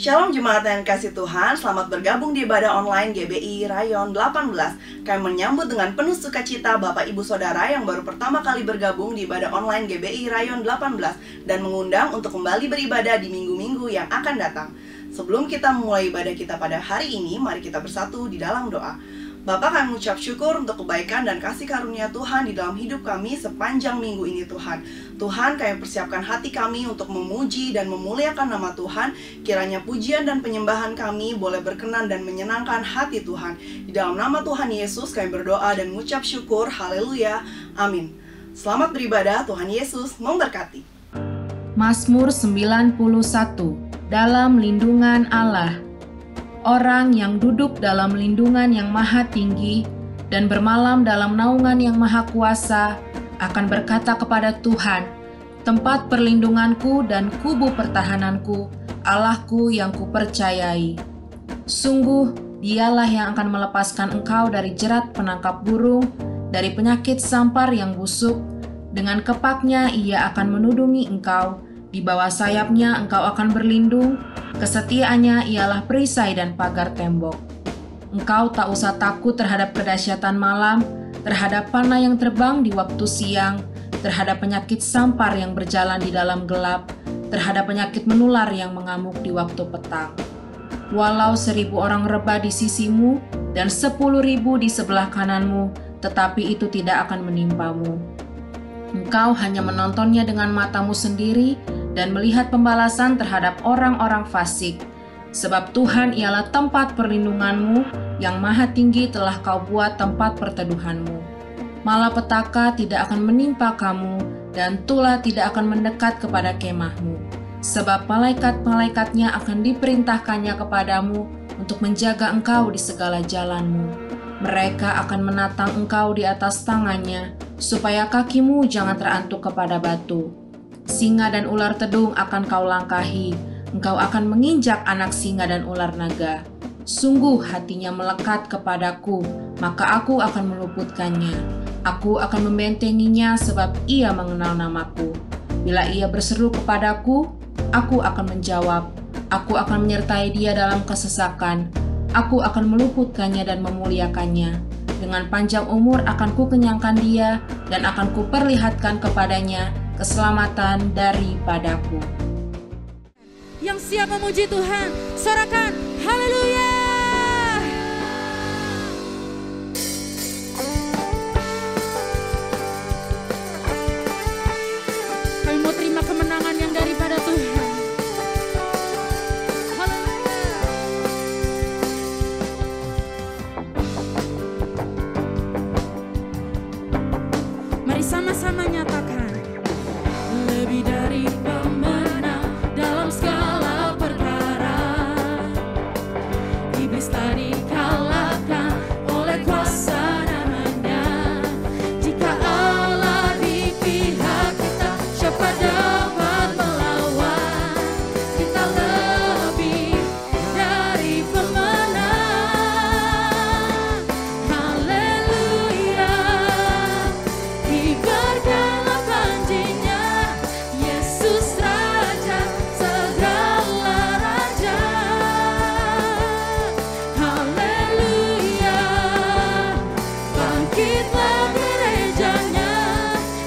Shalom jemaat yang kasih Tuhan, selamat bergabung di ibadah online GBI Rayon 18. Kami menyambut dengan penuh sukacita Bapak Ibu Saudara yang baru pertama kali bergabung di ibadah online GBI Rayon 18 dan mengundang untuk kembali beribadah di minggu-minggu yang akan datang. Sebelum kita memulai ibadah kita pada hari ini, mari kita bersatu di dalam doa. Bapa, kami mengucap syukur untuk kebaikan dan kasih karunia Tuhan di dalam hidup kami sepanjang minggu ini Tuhan. Tuhan, kami persiapkan hati kami untuk memuji dan memuliakan nama Tuhan. Kiranya pujian dan penyembahan kami boleh berkenan dan menyenangkan hati Tuhan. Di dalam nama Tuhan Yesus kami berdoa dan mengucap syukur. Haleluya. Amin. Selamat beribadah, Tuhan Yesus memberkati. Mazmur 91. Dalam lindungan Allah. Orang yang duduk dalam lindungan yang maha tinggi dan bermalam dalam naungan yang maha kuasa akan berkata kepada Tuhan, tempat perlindunganku dan kubu pertahananku, Allahku yang kupercayai. Sungguh, dialah yang akan melepaskan engkau dari jerat penangkap burung, dari penyakit sampar yang busuk. Dengan kepaknya ia akan menudungi engkau, di bawah sayapnya engkau akan berlindung. Kesetiaannya ialah perisai dan pagar tembok. Engkau tak usah takut terhadap kedahsyatan malam, terhadap panah yang terbang di waktu siang, terhadap penyakit sampar yang berjalan di dalam gelap, terhadap penyakit menular yang mengamuk di waktu petang. Walau 1.000 orang rebah di sisimu dan 10.000 di sebelah kananmu, tetapi itu tidak akan menimpamu. Engkau hanya menontonnya dengan matamu sendiri dan melihat pembalasan terhadap orang-orang fasik. Sebab Tuhan ialah tempat perlindunganmu, yang maha tinggi telah kau buat tempat perteduhanmu. Malapetaka tidak akan menimpa kamu, dan tulah tidak akan mendekat kepada kemahmu. Sebab malaikat-malaikatnya akan diperintahkannya kepadamu untuk menjaga engkau di segala jalanmu. Mereka akan menatang engkau di atas tangannya, supaya kakimu jangan terantuk kepada batu. Singa dan ular tedung akan kau langkahi, engkau akan menginjak anak singa dan ular naga. Sungguh hatinya melekat kepadaku, maka aku akan meluputkannya. Aku akan membentenginya sebab ia mengenal namaku. Bila ia berseru kepadaku, aku akan menjawab. Aku akan menyertai dia dalam kesesakan. Aku akan meluputkannya dan memuliakannya. Dengan panjang umur akan kukenyangkan dia dan akan kuperlihatkan kepadanya keselamatan daripadaku. Yang siap memuji Tuhan, sorakan haleluya. Kami mau terima kemenangan yang daripada Tuhan. Mari sama-sama nyatakan. Lebih dari pemenang dalam segala perkara, iblis tak dikalahkan oleh kuasa namanya. Jika Allah di pihak kita, siapa dapat melawan? Kita lebih dari pemenang. Haleluya. Kibarkanlah panjinya, Yesus Raja, segala raja. Haleluya. Bangkitlah gerejanya,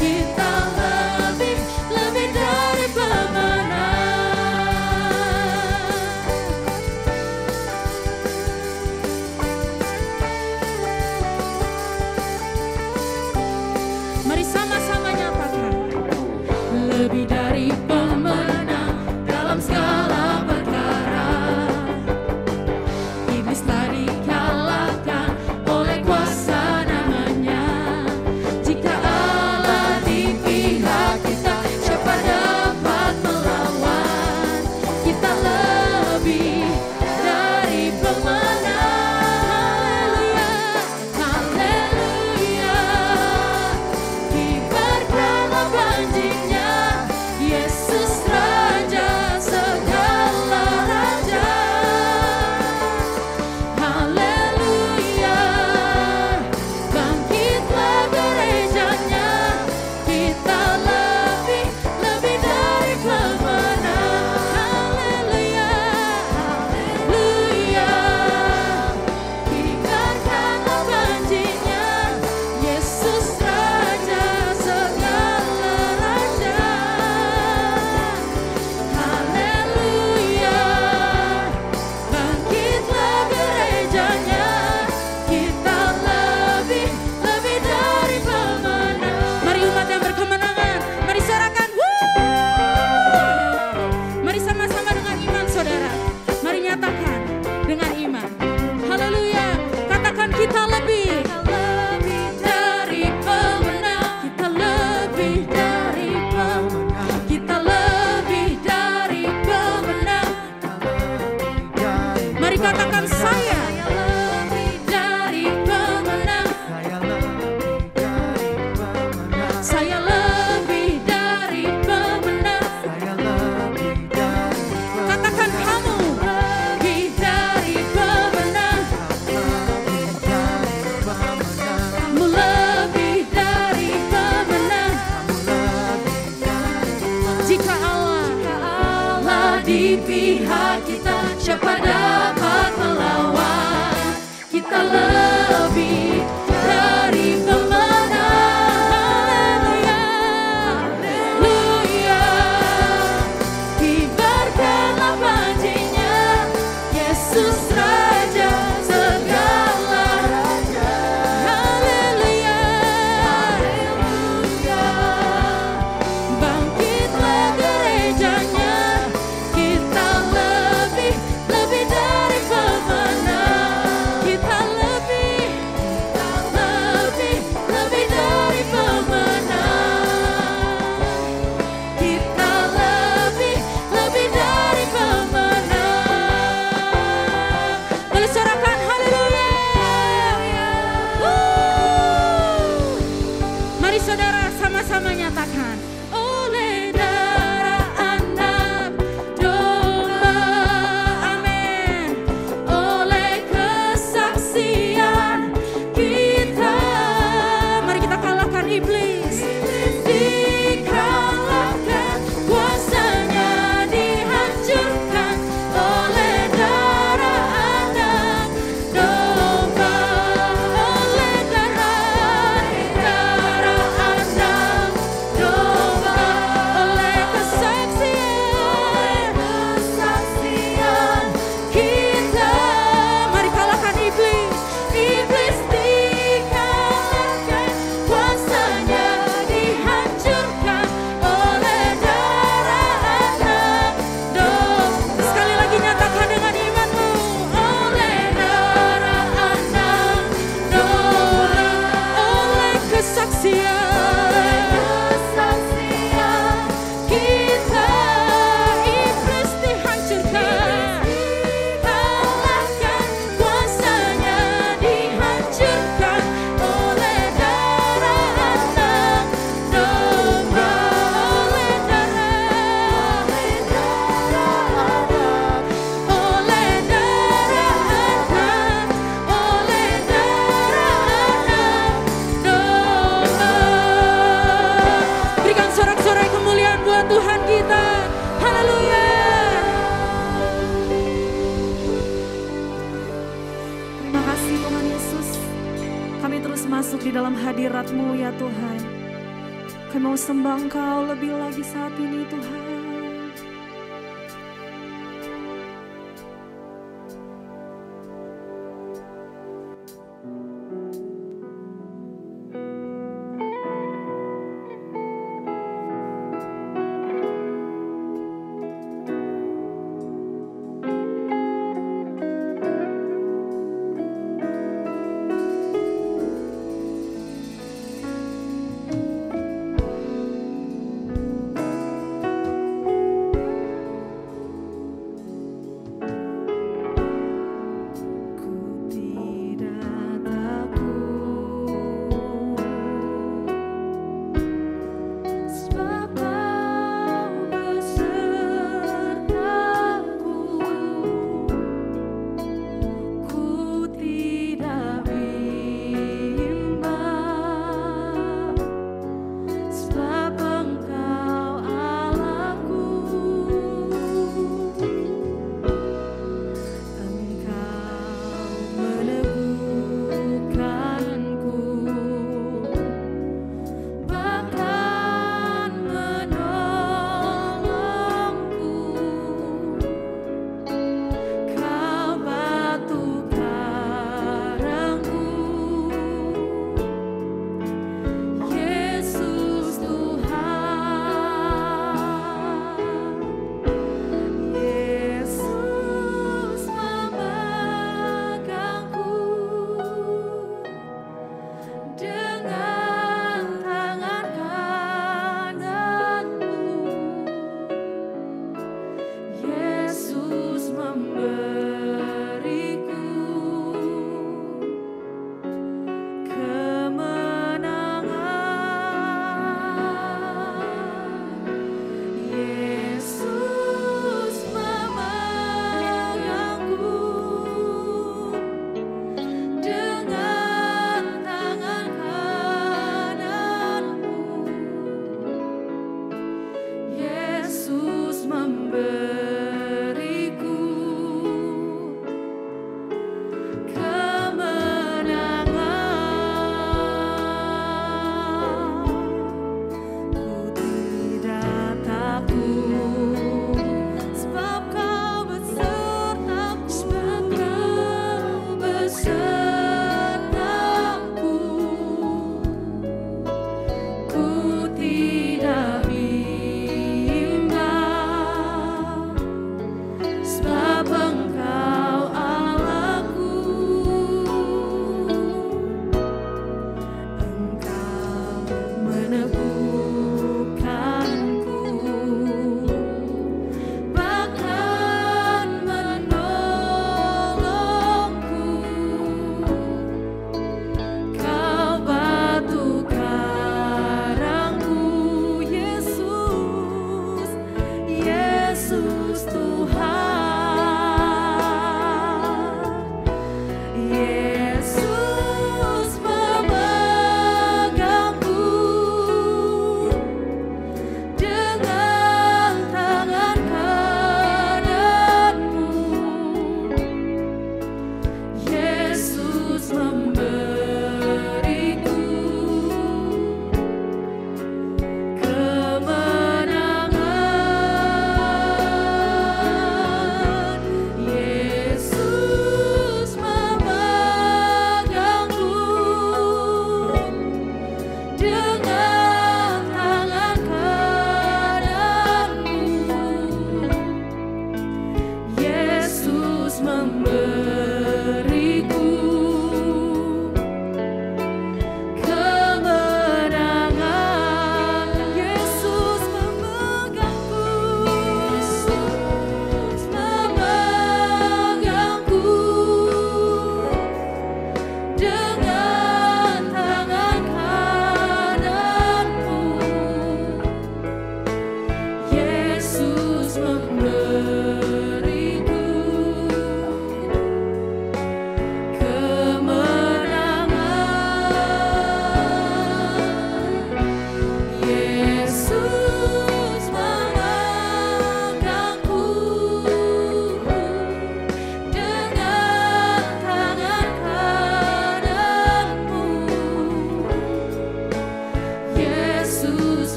kita lebih dari pemenang. Mari sama-sama nyatakan. Lebih dari pemenang dalam segala perkara, iblis tak dikalahkan oleh kuasa namanya. Jika Allah di pihak kita, siapa dapat melawan? Kita lebih dari pemenang. Haleluya. Kibarkanlah panjinya, masuk di dalam hadirat-Mu ya Tuhan. Kami mau sembah Engkau lebih lagi saat ini Tuhan.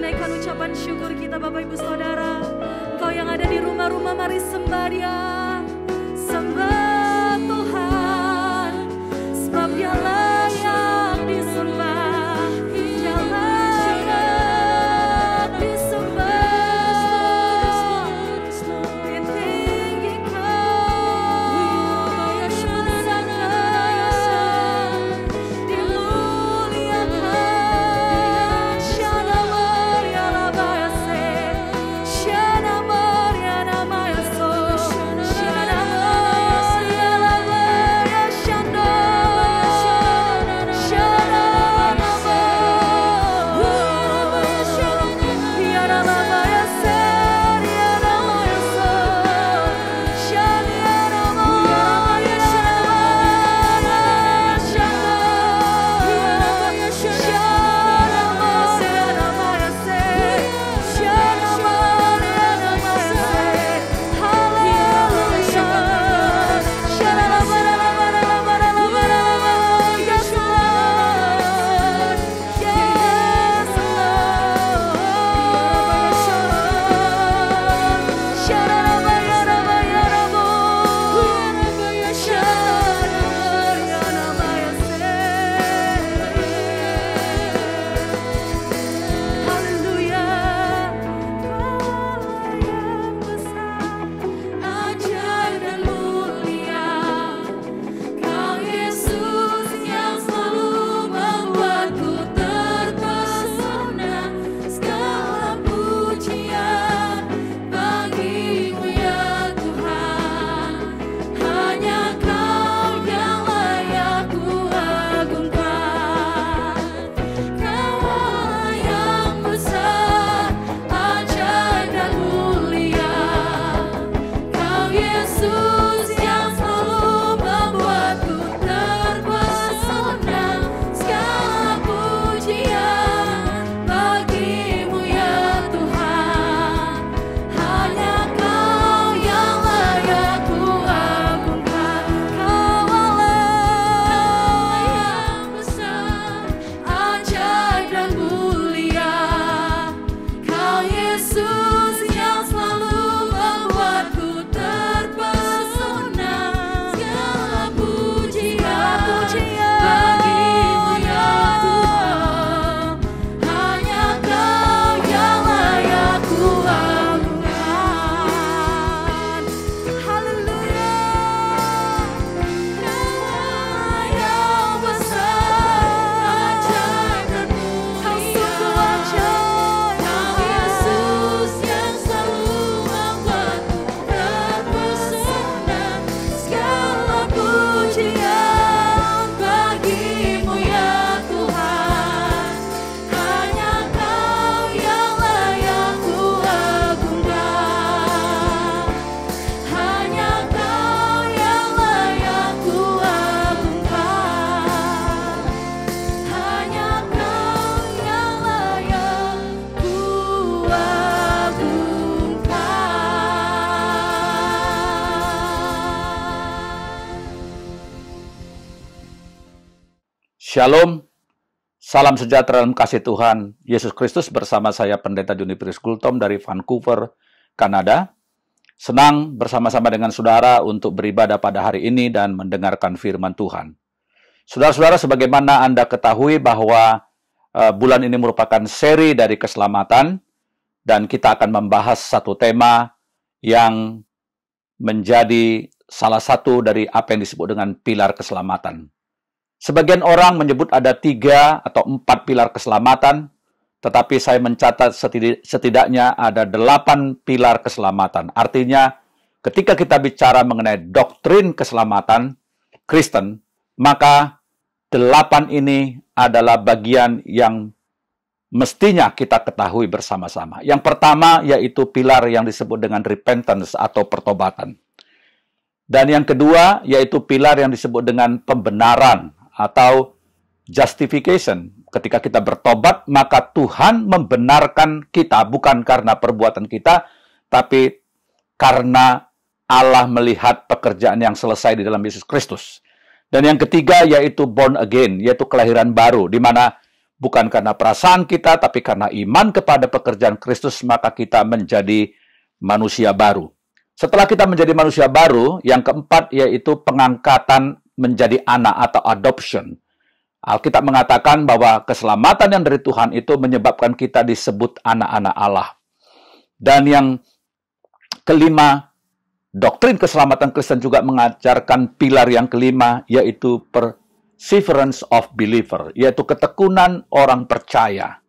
naikkan ucapan syukur kita Bapak Ibu Saudara. Engkau yang ada di rumah-rumah, mari sembah Dia. Sembah Tuhan, sebab Dia layak disembah. Dia layak disembah. Ditinggikan, dimuliakan, dimuliakan. Shana Maria Labayase, Shana Maria Namayaso, Shana Maria Labaya Shando, Shana Nama, Yana Labayase, Yana Mayaso, Shana Nama, Yana Shalom, salam sejahtera dalam kasih Tuhan Yesus Kristus bersama saya Pendeta Juniperus Gultom dari Vancouver, Kanada. Senang bersama-sama dengan saudara untuk beribadah pada hari ini dan mendengarkan firman Tuhan. Saudara-saudara, sebagaimana Anda ketahui bahwa bulan ini merupakan seri dari keselamatan dan kita akan membahas satu tema yang menjadi salah satu dari apa yang disebut dengan pilar keselamatan. Sebagian orang menyebut ada 3 atau 4 pilar keselamatan, tetapi saya mencatat setidaknya ada 8 pilar keselamatan. Artinya, ketika kita bicara mengenai doktrin keselamatan Kristen, maka 8 ini adalah bagian yang mestinya kita ketahui bersama-sama. Yang pertama yaitu pilar yang disebut dengan repentance atau pertobatan. Dan yang kedua yaitu pilar yang disebut dengan pembenaran atau justification. Ketika kita bertobat, maka Tuhan membenarkan kita bukan karena perbuatan kita, tapi karena Allah melihat pekerjaan yang selesai di dalam Yesus Kristus. Dan yang ketiga yaitu born again, yaitu kelahiran baru, di mana Bukan karena perasaan kita, tapi karena iman kepada pekerjaan Kristus, maka kita menjadi manusia baru. Setelah kita menjadi manusia baru, yang keempat yaitu pengangkatan menjadi anak atau adoption. Alkitab mengatakan bahwa keselamatan yang dari Tuhan itu menyebabkan kita disebut anak-anak Allah. Dan yang kelima, doktrin keselamatan Kristen juga mengajarkan pilar yang kelima, yaitu perseverance of believer, yaitu ketekunan orang percaya.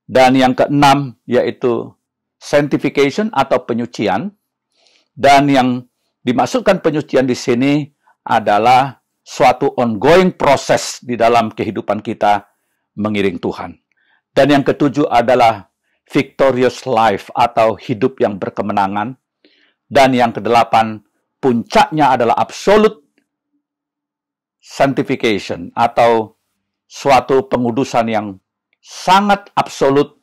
Dan yang keenam, yaitu sanctification atau penyucian. Dan yang dimaksudkan penyucian di sini adalah suatu ongoing proses di dalam kehidupan kita mengiring Tuhan. Dan yang ketujuh adalah victorious life atau hidup yang berkemenangan. Dan yang kedelapan, puncaknya adalah absolute sanctification atau suatu pengudusan yang sangat absolut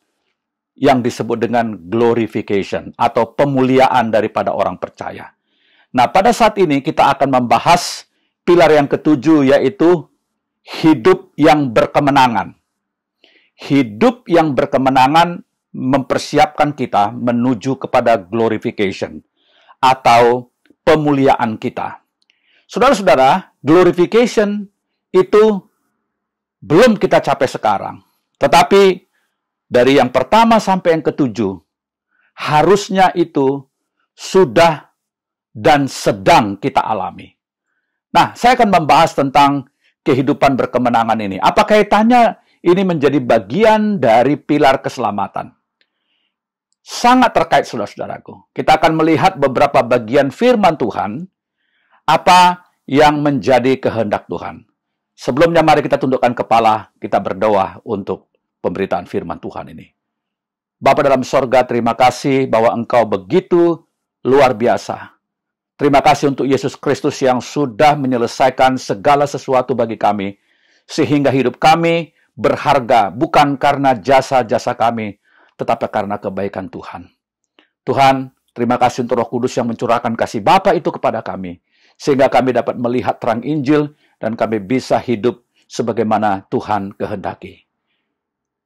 yang disebut dengan glorification atau pemuliaan daripada orang percaya. Nah, pada saat ini kita akan membahas pilar yang ketujuh, yaitu hidup yang berkemenangan. Hidup yang berkemenangan mempersiapkan kita menuju kepada glorification atau pemuliaan kita. Saudara-saudara, glorification itu belum kita capai sekarang. Tetapi dari yang pertama sampai yang ketujuh, harusnya itu sudah dan sedang kita alami. Nah, saya akan membahas tentang kehidupan berkemenangan ini. Apa kaitannya ini menjadi bagian dari pilar keselamatan? Sangat terkait, saudara-saudaraku. Kita akan melihat beberapa bagian firman Tuhan, apa yang menjadi kehendak Tuhan. Sebelumnya, mari kita tundukkan kepala, kita berdoa untuk pemberitaan firman Tuhan ini. Bapa dalam sorga, terima kasih bahwa Engkau begitu luar biasa. Terima kasih untuk Yesus Kristus yang sudah menyelesaikan segala sesuatu bagi kami, sehingga hidup kami berharga bukan karena jasa-jasa kami, tetapi karena kebaikan Tuhan. Tuhan, terima kasih untuk Roh Kudus yang mencurahkan kasih Bapa itu kepada kami, sehingga kami dapat melihat terang Injil dan kami bisa hidup sebagaimana Tuhan kehendaki.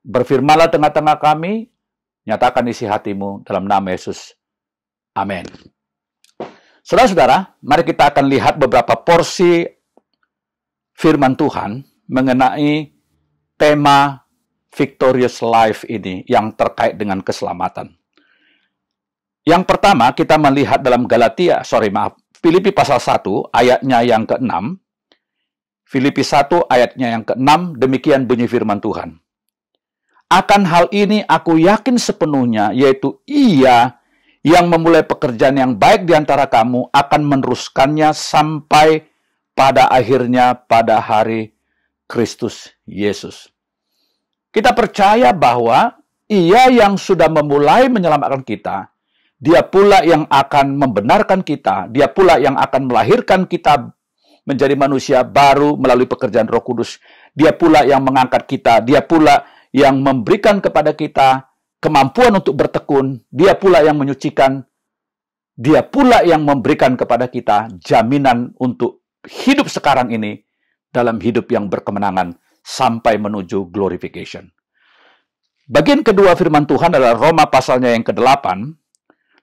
Berfirmanlah tengah-tengah kami, nyatakan isi hatimu dalam nama Yesus. Amin. Saudara-saudara, mari kita akan lihat beberapa porsi firman Tuhan mengenai tema victorious life ini yang terkait dengan keselamatan. Yang pertama, kita melihat dalam Filipi pasal 1 ayatnya yang ke-6. Filipi 1 ayatnya yang ke-6, demikian bunyi firman Tuhan. Akan hal ini aku yakin sepenuhnya, yaitu Ia yang memulai pekerjaan yang baik di antara kamu akan meneruskannya sampai pada akhirnya pada hari Kristus Yesus. Kita percaya bahwa Ia yang sudah memulai menyelamatkan kita, Dia pula yang akan membenarkan kita, Dia pula yang akan melahirkan kita menjadi manusia baru melalui pekerjaan Roh Kudus. Dia pula yang mengangkat kita, Dia pula yang memberikan kepada kita kemampuan untuk bertekun, Dia pula yang menyucikan, Dia pula yang memberikan kepada kita jaminan untuk hidup sekarang ini dalam hidup yang berkemenangan sampai menuju glorification. Bagian kedua firman Tuhan adalah Roma pasalnya yang ke-8.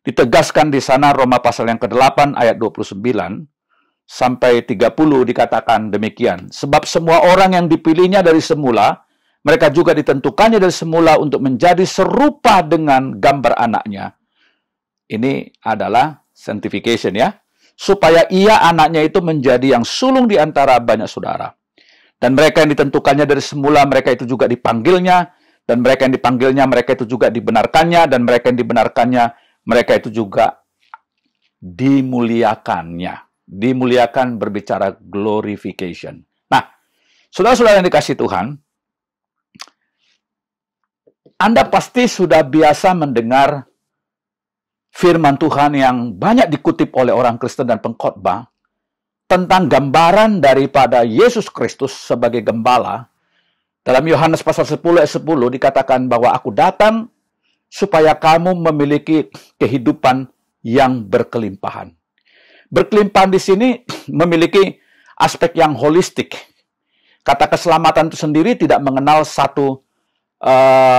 Ditegaskan di sana Roma pasal yang ke-8 ayat 29 sampai 30 dikatakan demikian. Sebab semua orang yang dipilihnya dari semula, mereka juga ditentukannya dari semula untuk menjadi serupa dengan gambar anaknya. Ini adalah sanctification ya. Supaya ia anaknya itu menjadi yang sulung di antara banyak saudara. Dan mereka yang ditentukannya dari semula, mereka itu juga dipanggilnya. Dan mereka yang dipanggilnya, mereka itu juga dibenarkannya. Dan mereka yang dibenarkannya, mereka itu juga dimuliakannya. Dimuliakan berbicara glorification. Nah, saudara-saudara yang dikasihi Tuhan, Anda pasti sudah biasa mendengar firman Tuhan yang banyak dikutip oleh orang Kristen dan pengkhotbah tentang gambaran daripada Yesus Kristus sebagai gembala. Dalam Yohanes pasal 10 ayat 10 dikatakan bahwa aku datang supaya kamu memiliki kehidupan yang berkelimpahan. Berkelimpahan di sini memiliki aspek yang holistik. Kata keselamatan itu sendiri tidak mengenal satu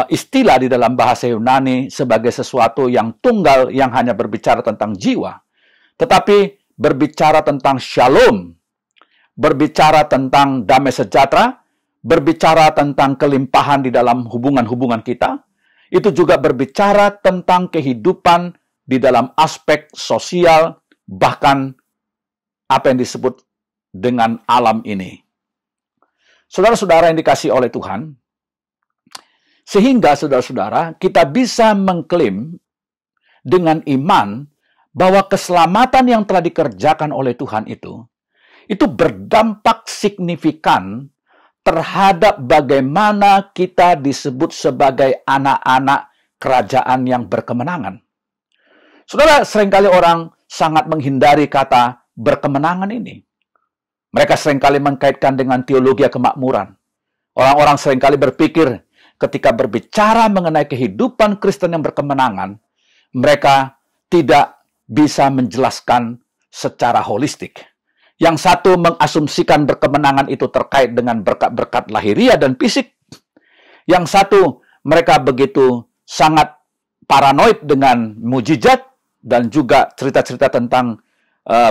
istilah di dalam bahasa Yunani sebagai sesuatu yang tunggal yang hanya berbicara tentang jiwa, tetapi berbicara tentang shalom, berbicara tentang damai sejahtera, berbicara tentang kelimpahan di dalam hubungan-hubungan kita. Itu juga berbicara tentang kehidupan di dalam aspek sosial, bahkan apa yang disebut dengan alam ini. Saudara-saudara yang dikasihi oleh Tuhan, sehingga saudara-saudara kita bisa mengklaim dengan iman bahwa keselamatan yang telah dikerjakan oleh Tuhan itu berdampak signifikan terhadap bagaimana kita disebut sebagai anak-anak kerajaan yang berkemenangan. Saudara, seringkali orang sangat menghindari kata berkemenangan ini. Mereka seringkali mengkaitkan dengan teologi kemakmuran. Orang-orang seringkali berpikir ketika berbicara mengenai kehidupan Kristen yang berkemenangan, mereka tidak bisa menjelaskan secara holistik. Yang satu mengasumsikan berkemenangan itu terkait dengan berkat-berkat lahiriah dan fisik. Yang satu, mereka begitu sangat paranoid dengan mujizat dan juga cerita-cerita tentang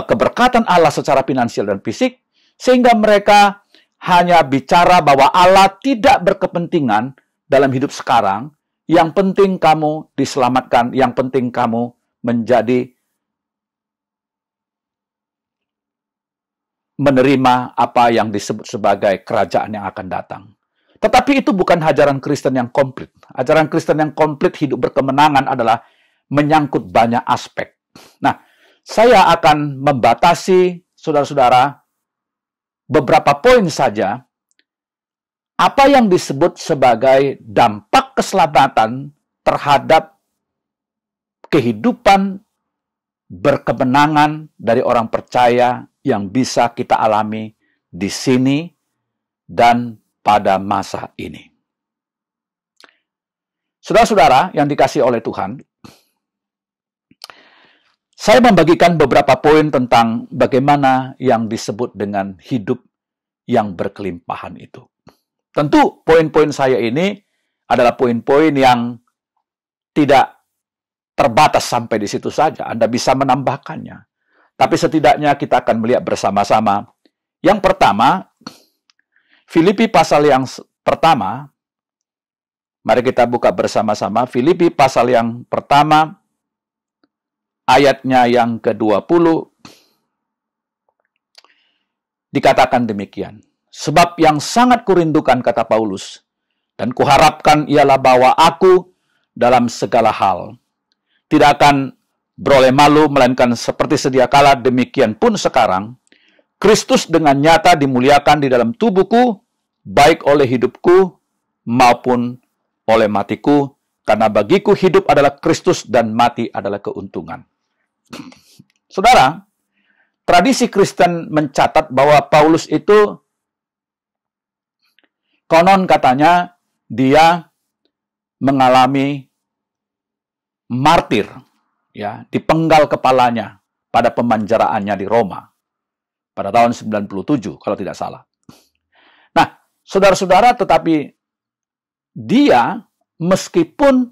keberkatan Allah secara finansial dan fisik, sehingga mereka hanya bicara bahwa Allah tidak berkepentingan dalam hidup sekarang. Yang penting kamu diselamatkan, yang penting kamu menjadi menerima apa yang disebut sebagai kerajaan yang akan datang. Tetapi itu bukan ajaran Kristen yang komplit. Ajaran Kristen yang komplit hidup berkemenangan adalah menyangkut banyak aspek. Nah, saya akan membatasi saudara-saudara beberapa poin saja apa yang disebut sebagai dampak keselamatan terhadap kehidupan berkemenangan dari orang percaya yang bisa kita alami di sini dan pada masa ini. Saudara-saudara yang dikasihi oleh Tuhan, saya membagikan beberapa poin tentang bagaimana yang disebut dengan hidup yang berkelimpahan itu. Tentu poin-poin saya ini adalah poin-poin yang tidak terbatas sampai di situ saja. Anda bisa menambahkannya. Tapi setidaknya kita akan melihat bersama-sama. Yang pertama, Filipi pasal yang pertama. Mari kita buka bersama-sama. Filipi pasal yang pertama, ayatnya yang ke-20. Dikatakan demikian. Sebab yang sangat kurindukan, kata Paulus, dan kuharapkan ialah bahwa aku dalam segala hal tidak akan beroleh malu, melainkan seperti sedia kala, demikian pun sekarang, Kristus dengan nyata dimuliakan di dalam tubuhku, baik oleh hidupku maupun oleh matiku, karena bagiku hidup adalah Kristus dan mati adalah keuntungan. Saudara, tradisi Kristen mencatat bahwa Paulus itu konon katanya dia mengalami martir, ya, dipenggal kepalanya pada pemanjaraannya di Roma pada tahun 97 kalau tidak salah. Nah, saudara-saudara, tetapi dia meskipun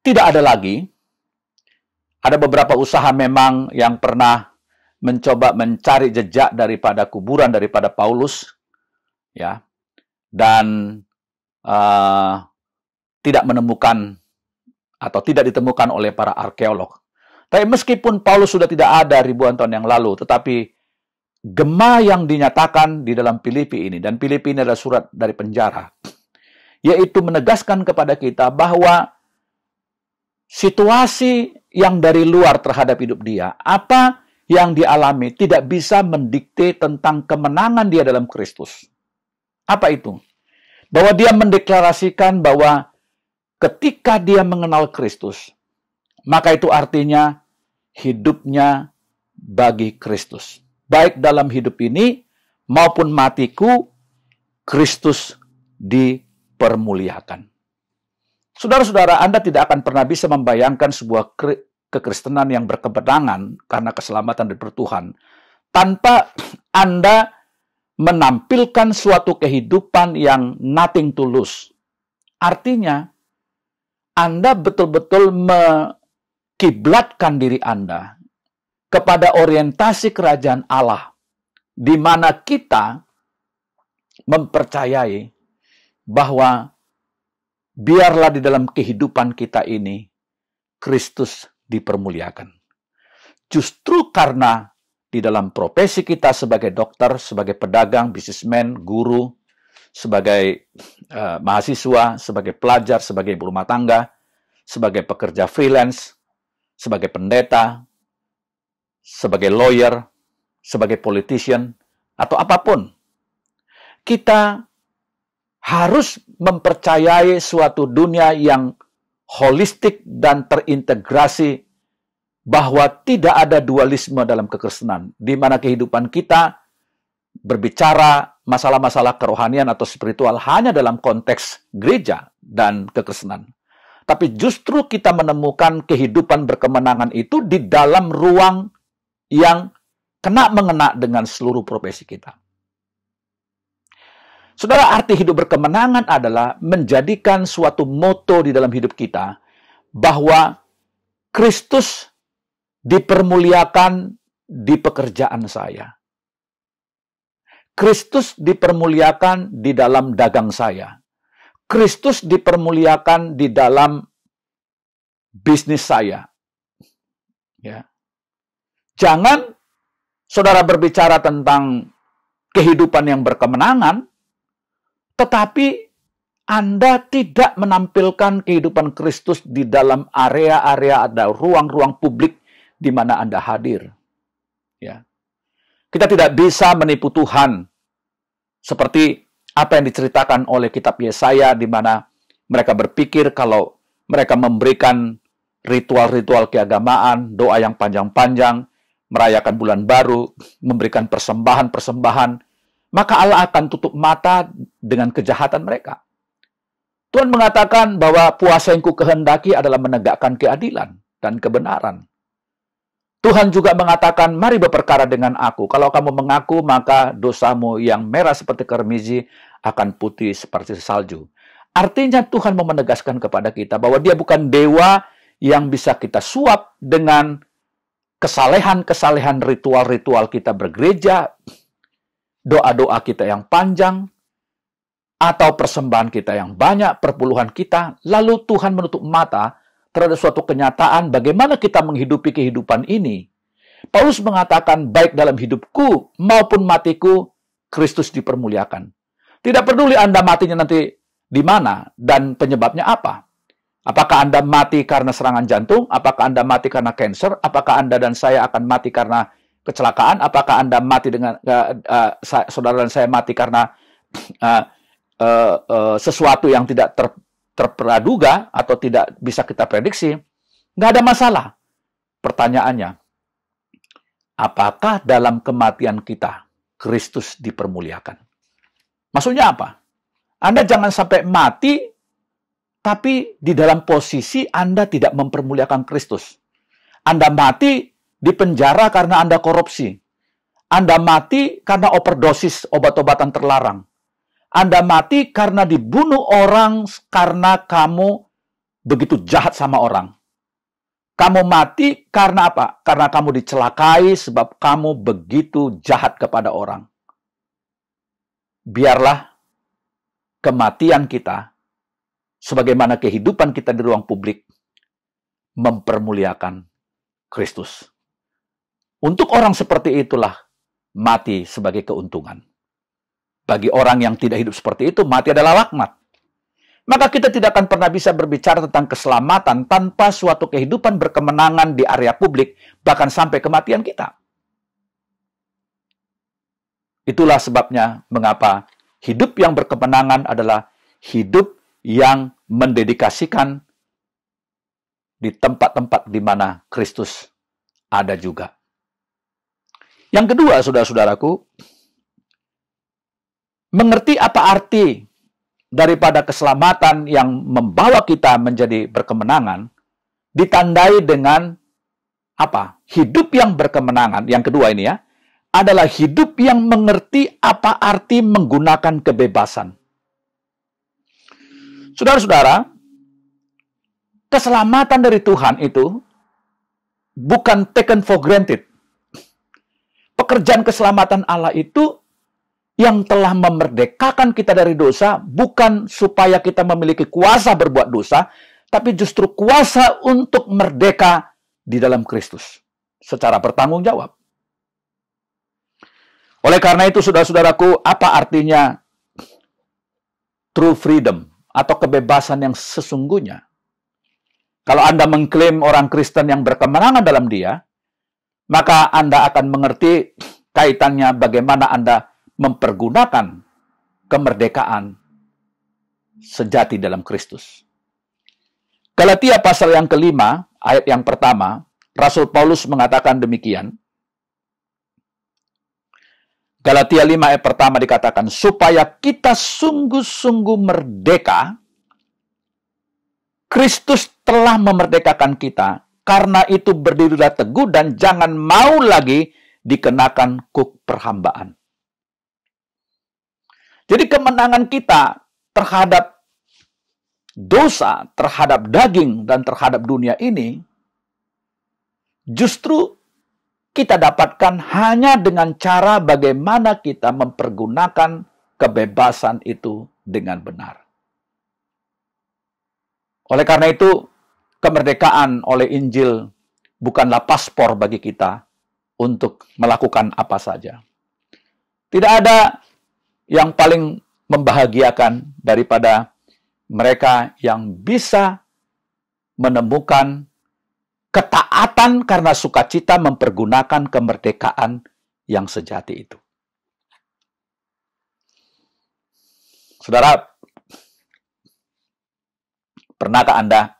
tidak ada lagi, ada beberapa usaha memang yang pernah mencoba mencari jejak daripada kuburan daripada Paulus, ya, dan tidak menemukan atau tidak ditemukan oleh para arkeolog. Tapi meskipun Paulus sudah tidak ada ribuan tahun yang lalu, tetapi gema yang dinyatakan di dalam Filipi ini, dan Filipi ini adalah surat dari penjara, yaitu menegaskan kepada kita bahwa situasi yang dari luar terhadap hidup dia, apa yang dialami tidak bisa mendikte tentang kemenangan dia dalam Kristus. Apa itu? Bahwa dia mendeklarasikan bahwa ketika dia mengenal Kristus, maka itu artinya hidupnya bagi Kristus. Baik dalam hidup ini maupun matiku, Kristus dipermuliakan. Saudara-saudara, Anda tidak akan pernah bisa membayangkan sebuah kekristenan yang berkemenangan karena keselamatan dari Tuhan tanpa Anda menampilkan suatu kehidupan yang nothing to lose. Artinya, Anda betul-betul kiblatkan diri Anda kepada orientasi kerajaan Allah, di mana kita mempercayai bahwa biarlah di dalam kehidupan kita ini Kristus dipermuliakan. Justru karena di dalam profesi kita sebagai dokter, sebagai pedagang, bisnismen, guru, sebagai mahasiswa, sebagai pelajar, sebagai ibu rumah tangga, sebagai pekerja freelance, sebagai pendeta, sebagai lawyer, sebagai politician, atau apapun. Kita harus mempercayai suatu dunia yang holistik dan terintegrasi, bahwa tidak ada dualisme dalam kekristenan, di mana kehidupan kita berbicara masalah-masalah kerohanian atau spiritual hanya dalam konteks gereja dan kekristenan. Tapi justru kita menemukan kehidupan berkemenangan itu di dalam ruang yang mengena dengan seluruh profesi kita. Saudara, arti hidup berkemenangan adalah menjadikan suatu moto di dalam hidup kita bahwa Kristus dipermuliakan di pekerjaan saya. Kristus dipermuliakan di dalam dagang saya. Kristus dipermuliakan di dalam bisnis saya. Ya. Jangan saudara berbicara tentang kehidupan yang berkemenangan, tetapi Anda tidak menampilkan kehidupan Kristus di dalam area-area atau ruang-ruang publik di mana Anda hadir. Ya. Kita tidak bisa menipu Tuhan seperti apa yang diceritakan oleh kitab Yesaya, di mana mereka berpikir kalau mereka memberikan ritual-ritual keagamaan, doa yang panjang-panjang, merayakan bulan baru, memberikan persembahan-persembahan, maka Allah akan tutup mata dengan kejahatan mereka. Tuhan mengatakan bahwa puasa yang ku kehendaki adalah menegakkan keadilan dan kebenaran. Tuhan juga mengatakan, mari berperkara dengan aku. Kalau kamu mengaku, maka dosamu yang merah seperti kermizi akan putih seperti salju. Artinya Tuhan mau menegaskan kepada kita bahwa Dia bukan dewa yang bisa kita suap dengan kesalehan-kesalehan ritual-ritual kita bergereja, doa-doa kita yang panjang, atau persembahan kita yang banyak, perpuluhan kita. Lalu Tuhan menutup mata terhadap suatu kenyataan bagaimana kita menghidupi kehidupan ini. Paulus mengatakan, baik dalam hidupku maupun matiku, Kristus dipermuliakan. Tidak peduli Anda matinya nanti di mana dan penyebabnya apa. Apakah Anda mati karena serangan jantung? Apakah Anda mati karena kanker? Apakah Anda dan saya akan mati karena kecelakaan? Apakah Anda mati dengan saudara dan saya mati karena sesuatu yang tidak terpraduga atau tidak bisa kita prediksi? Nggak ada masalah. Pertanyaannya, apakah dalam kematian kita Kristus dipermuliakan? Maksudnya apa? Anda jangan sampai mati, tapi di dalam posisi Anda tidak mempermuliakan Kristus. Anda mati di penjara karena Anda korupsi. Anda mati karena overdosis obat-obatan terlarang. Anda mati karena dibunuh orang karena kamu begitu jahat sama orang. Kamu mati karena apa? Karena kamu dicelakai sebab kamu begitu jahat kepada orang. Biarlah kematian kita, sebagaimana kehidupan kita di ruang publik, mempermuliakan Kristus. Untuk orang seperti itulah mati sebagai keuntungan. Bagi orang yang tidak hidup seperti itu, mati adalah laknat. Maka kita tidak akan pernah bisa berbicara tentang keselamatan tanpa suatu kehidupan berkemenangan di area publik, bahkan sampai kematian kita. Itulah sebabnya mengapa hidup yang berkemenangan adalah hidup yang mendedikasikan di tempat-tempat di mana Kristus ada juga. Yang kedua, saudara-saudaraku, mengerti apa arti daripada keselamatan yang membawa kita menjadi berkemenangan ditandai dengan apa? Hidup yang berkemenangan. Yang kedua ini ya, adalah hidup yang mengerti apa arti menggunakan kebebasan. Saudara-saudara, keselamatan dari Tuhan itu bukan taken for granted. Pekerjaan keselamatan Allah itu yang telah memerdekakan kita dari dosa, bukan supaya kita memiliki kuasa berbuat dosa, tapi justru kuasa untuk merdeka di dalam Kristus secara bertanggung jawab. Oleh karena itu, saudara-saudaraku, apa artinya true freedom atau kebebasan yang sesungguhnya? Kalau Anda mengklaim orang Kristen yang berkemenangan dalam Dia, maka Anda akan mengerti kaitannya bagaimana Anda mempergunakan kemerdekaan sejati dalam Kristus. Galatia pasal yang kelima, ayat yang pertama, Rasul Paulus mengatakan demikian. Galatia 5 ayat pertama dikatakan, supaya kita sungguh-sungguh merdeka, Kristus telah memerdekakan kita, karena itu berdirilah teguh dan jangan mau lagi dikenakan kuk perhambaan. Jadi kemenangan kita terhadap dosa, terhadap daging, dan terhadap dunia ini, justru kita dapatkan hanya dengan cara bagaimana kita mempergunakan kebebasan itu dengan benar. Oleh karena itu, kemerdekaan oleh Injil bukanlah paspor bagi kita untuk melakukan apa saja. Tidak ada yang paling membahagiakan daripada mereka yang bisa menemukan ketaatan karena sukacita mempergunakan kemerdekaan yang sejati itu. Saudara, pernahkah Anda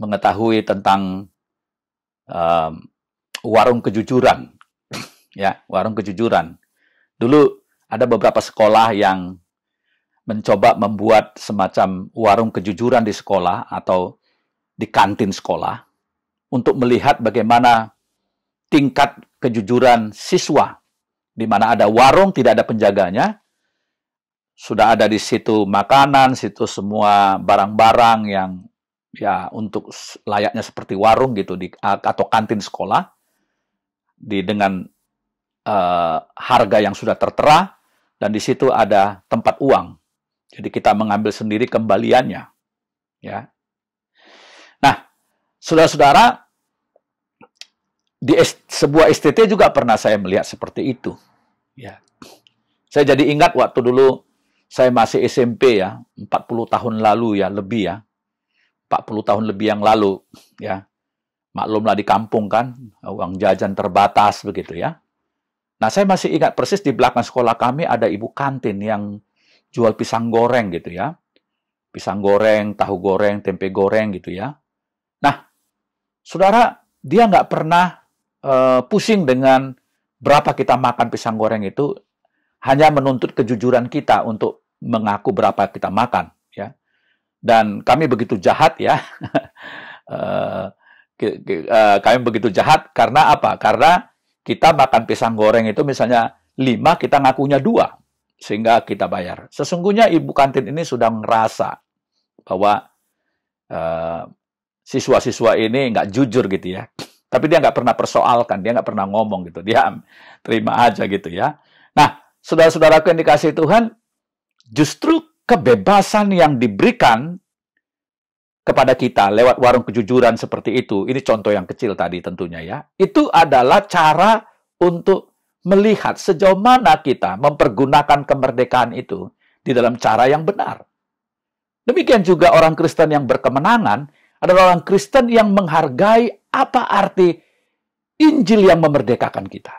mengetahui tentang warung kejujuran? Ya, warung kejujuran. Dulu ada beberapa sekolah yang mencoba membuat semacam warung kejujuran di sekolah atau di kantin sekolah untuk melihat bagaimana tingkat kejujuran siswa, di mana ada warung tidak ada penjaganya, sudah ada di situ makanan, situ semua barang-barang yang ya untuk layaknya seperti warung gitu atau kantin sekolah dengan harga yang sudah tertera, dan di situ ada tempat uang. Jadi kita mengambil sendiri kembaliannya, ya. Nah, saudara-saudara, di sebuah STT juga pernah saya melihat seperti itu, ya. Saya jadi ingat waktu dulu saya masih SMP ya, 40 tahun lalu ya, lebih ya. 40 tahun lebih yang lalu, ya. Maklumlah di kampung kan, uang jajan terbatas begitu ya. Nah, saya masih ingat persis di belakang sekolah kami ada ibu kantin yang jual pisang goreng gitu ya. Pisang goreng, tahu goreng, tempe goreng gitu ya. Nah, saudara, dia nggak pernah pusing dengan berapa kita makan pisang goreng itu, hanya menuntut kejujuran kita untuk mengaku berapa kita makan ya. Dan kami begitu jahat ya. Kami begitu jahat karena apa? Karena kita makan pisang goreng itu misalnya 5, kita ngakunya 2, sehingga kita bayar. Sesungguhnya ibu kantin ini sudah ngerasa bahwa siswa-siswa ini nggak jujur gitu ya. Tapi dia nggak pernah persoalkan, dia nggak pernah ngomong gitu. Dia terima aja gitu ya. Nah, saudara-saudaraku yang dikasihi Tuhan, justru kebebasan yang diberikan kepada kita lewat warung kejujuran seperti itu, ini contoh yang kecil tadi tentunya ya, itu adalah cara untuk melihat sejauh mana kita mempergunakan kemerdekaan itu di dalam cara yang benar. Demikian juga orang Kristen yang berkemenangan adalah orang Kristen yang menghargai apa arti Injil yang memerdekakan kita.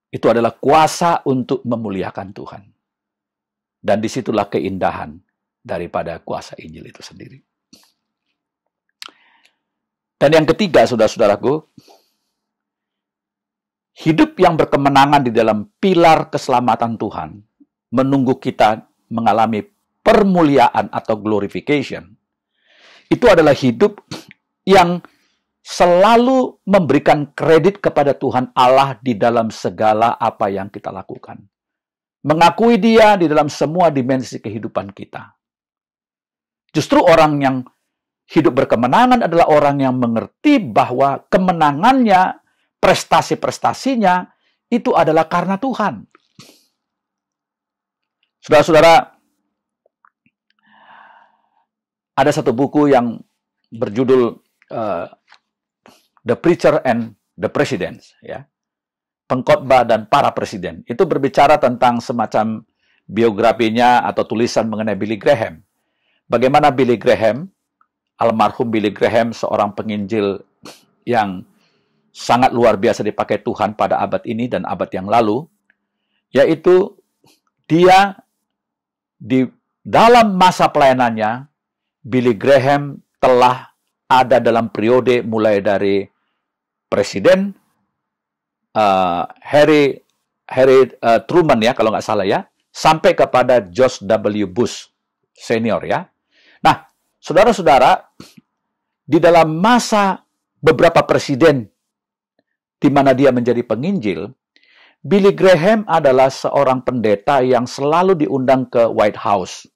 Itu adalah kuasa untuk memuliakan Tuhan. Dan disitulah keindahan daripada kuasa Injil itu sendiri. Dan yang ketiga, saudara-saudaraku, hidup yang berkemenangan di dalam pilar keselamatan Tuhan menunggu kita mengalami permuliaan atau glorification. Itu adalah hidup yang selalu memberikan kredit kepada Tuhan Allah di dalam segala apa yang kita lakukan. Mengakui Dia di dalam semua dimensi kehidupan kita. Justru orang yang hidup berkemenangan adalah orang yang mengerti bahwa kemenangannya, prestasi-prestasinya, itu adalah karena Tuhan. Saudara-saudara, ada satu buku yang berjudul The Preacher and the Presidents, ya. Pengkhotbah dan para presiden. Itu berbicara tentang semacam biografinya atau tulisan mengenai Billy Graham. Bagaimana Billy Graham, almarhum Billy Graham, seorang penginjil yang sangat luar biasa dipakai Tuhan pada abad ini dan abad yang lalu, yaitu dia di dalam masa pelayanannya, Billy Graham telah ada dalam periode mulai dari Presiden Harry Truman, ya, kalau nggak salah, ya, sampai kepada George W. Bush senior, ya. Nah, saudara-saudara, di dalam masa beberapa presiden di mana dia menjadi penginjil, Billy Graham adalah seorang pendeta yang selalu diundang ke White House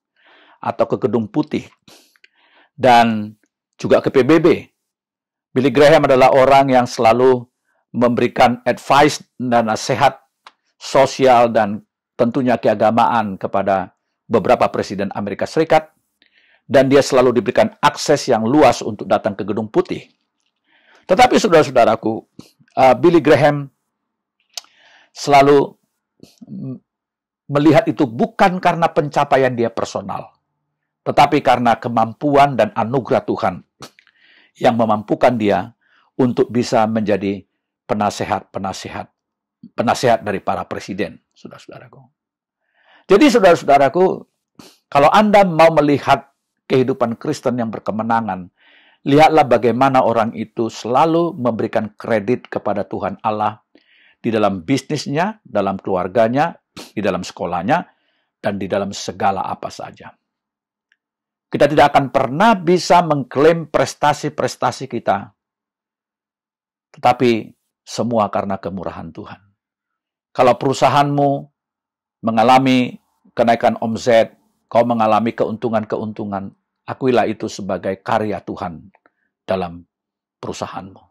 atau ke Gedung Putih dan juga ke PBB. Billy Graham adalah orang yang selalu memberikan advice dan nasihat sosial dan tentunya keagamaan kepada beberapa presiden Amerika Serikat, dan dia selalu diberikan akses yang luas untuk datang ke Gedung Putih. Tetapi saudara-saudaraku, Billy Graham selalu melihat itu bukan karena pencapaian dia personal, tetapi karena kemampuan dan anugerah Tuhan yang memampukan dia untuk bisa menjadi penasehat dari para presiden, saudara-saudaraku. Jadi saudara-saudaraku, kalau Anda mau melihat kehidupan Kristen yang berkemenangan, lihatlah bagaimana orang itu selalu memberikan kredit kepada Tuhan Allah di dalam bisnisnya, dalam keluarganya, di dalam sekolahnya, dan di dalam segala apa saja. Kita tidak akan pernah bisa mengklaim prestasi-prestasi kita, tetapi semua karena kemurahan Tuhan. Kalau perusahaanmu mengalami kenaikan omzet, kau mengalami keuntungan-keuntungan, akuilah itu sebagai karya Tuhan dalam perusahaanmu.